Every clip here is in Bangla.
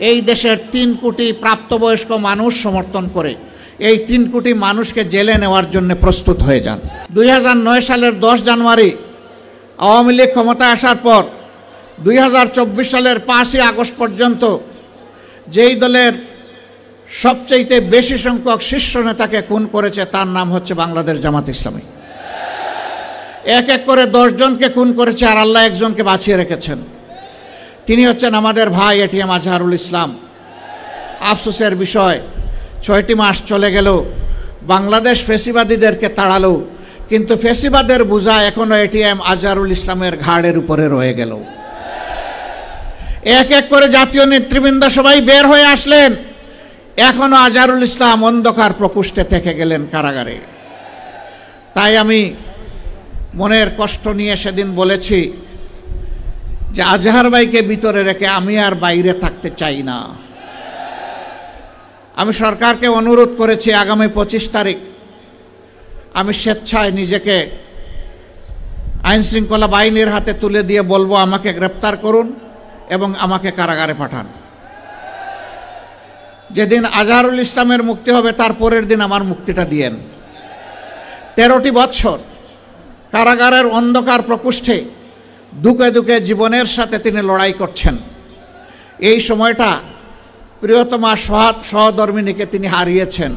এই দেশের 3 কোটি প্রাপ্তবয়স্ক মানুষ সমর্থন করে এই 3 কোটি মানুষকে জেলে নেওয়ার জন্য প্রস্তুত হয়ে যান। 2009 সালের 10 জানুয়ারি আওয়ামী লীগ ক্ষমতায় আসার পর 2024 সালের 5ই আগস্ট পর্যন্ত যেই দলের সবচেয়ে বেশি সংখ্যক শীর্ষ নেতাকে খুন করেছে তার নাম হচ্ছে বাংলাদেশ জামাত ইসলামী। এক এক করে 10 জনকে খুন করেছে, আর আল্লাহ একজনকে বাঁচিয়ে রেখেছেন। তিনি হচ্ছেন আমাদের ভাই এটিএম আজহারুল ইসলাম। আফসোসের বিষয়, 6টি মাস চলে গেল, বাংলাদেশ ফেসিবাদীদেরকে তাড়ালো, কিন্তু ফেসিবাদের বোঝা এখনো এটিএম আজহারুল ইসলামের ঘাড়ের উপরে রয়ে গেল। এক এক করে জাতীয় নেতৃবৃন্দ সবাই বের হয়ে আসলেন, এখনো আজহারুল ইসলাম অন্ধকার প্রকোষ্ঠে থেকে গেলেন কারাগারে। তাই আমি মনের কষ্ট নিয়ে সেদিন বলেছি যে আজহার ভাইকে ভিতরে রেখে আমি আর বাইরে থাকতে চাই না। আমি সরকারকে অনুরোধ করেছি আগামী 25 তারিখ আমি স্বেচ্ছায় নিজেকে আইন শৃঙ্খলা বাহিনীর হাতে তুলে দিয়ে বলবো আমাকে গ্রেপ্তার করুন এবং আমাকে কারাগারে পাঠান। যেদিন আজহারুল ইসলামের মুক্তি হবে তার পরের দিন আমার মুক্তিটা দিয়েন। 13টি বছর কারাগারের অন্ধকার প্রকোষ্ঠে দুকে দুকে জীবনের সাথে তিনি লড়াই করছেন। এই সময়টা প্রিয়তমা সহধর্মিণীকে তিনি হারিয়েছেন।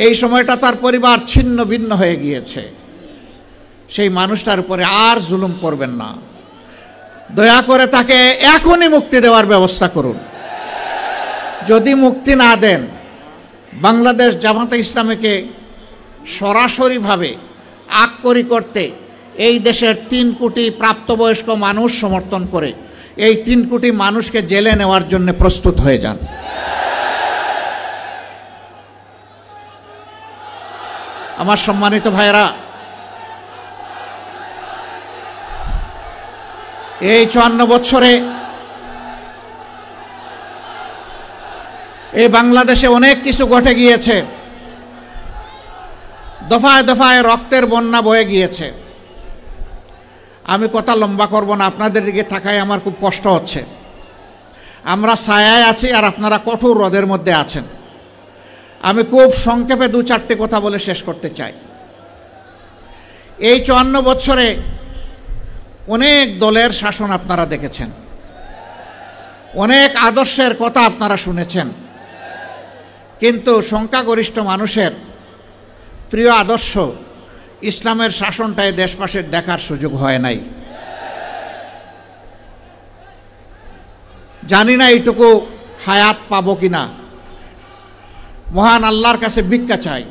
এই সময়টা তার পরিবার ছিন্ন ভিন্ন হয়ে গিয়েছে। সেই মানুষটার উপরে আর জুলুম করবেন না, দয়া করে তাকে এখনই মুক্তি দেওয়ার ব্যবস্থা করুন। যদি মুক্তি না দেন, বাংলাদেশ জামাতে ইসলামীকে সরাসরিভাবে আককরি করতে এই দেশের 3 কোটি প্রাপ্তবয়স্ক মানুষ সমর্থন করে এই 3 কোটি মানুষকে জেলে নেওয়ার জন্য প্রস্তুত হয়ে যান। আমার সম্মানিত ভাইরা, এই 54 বছরে এই বাংলাদেশে অনেক কিছু ঘটে গিয়েছে। দফায় দফায় রক্তের বন্যা বয়ে গিয়েছে। আমি কথা লম্বা করব না, আপনাদের দিকে তাকায় আমার খুব কষ্ট হচ্ছে। আমরা ছায়ায় আছি আর আপনারা কঠোর রোদের মধ্যে আছেন। আমি খুব সংক্ষেপে 2-4টি কথা বলে শেষ করতে চাই। এই 54 বছরে অনেক দলের শাসন আপনারা দেখেছেন, অনেক আদর্শের কথা আপনারা শুনেছেন, কিন্তু সংখ্যাগরিষ্ঠ মানুষের প্রিয় আদর্শ ইসলামের শাসনটাই দেশবাসীর দেখার সুযোগ হয় নাই। জানি না এইটুকু হায়াত পাবো কিনা। মহান আল্লাহর কাছে ভিক্ষা চাই,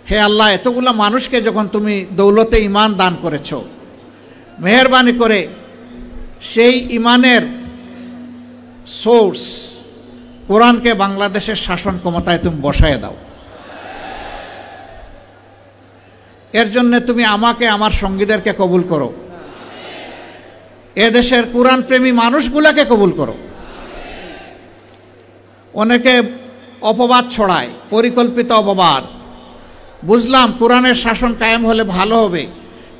হে আল্লাহ, এতগুলো মানুষকে যখন তুমি দৌলতে ঈমান দান করেছ, মেহেরবানি করে সেই ঈমানের সোর্স কোরআনকে বাংলাদেশের শাসন ক্ষমতায় তুমি বসায় দাও। এর জন্য তুমি আমাকে, আমার সঙ্গীদেরকে কবুল করো। এদেশের কোরআন প্রেমী মানুষগুলোকে কবুল করো। অনেকে অপবাদ ছড়ায়, পরিকল্পিত অপবাদ। বুঝলাম কোরআনের শাসন কায়েম হলে ভালো হবে,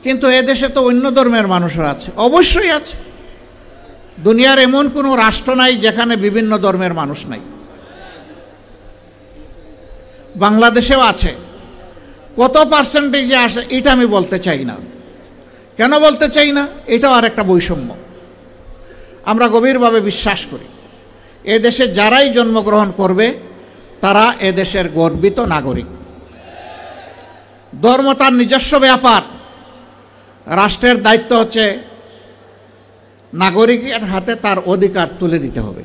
কিন্তু এদেশে তো অন্য ধর্মের মানুষরা আছে। অবশ্যই আছে, দুনিয়ার এমন কোনো রাষ্ট্র নাই যেখানে বিভিন্ন ধর্মের মানুষ নাই। বাংলাদেশেও আছে। কত পার্সেন্টেজে আসে এটা আমি বলতে চাই না। কেন বলতে চাই না? এটাও আর একটা বৈষম্য। আমরা গভীরভাবে বিশ্বাস করি এদেশে যারাই জন্মগ্রহণ করবে তারা এদেশের গর্বিত নাগরিক। ধর্ম তার নিজস্ব ব্যাপার। রাষ্ট্রের দায়িত্ব হচ্ছে নাগরিকের হাতে তার অধিকার তুলে দিতে হবে।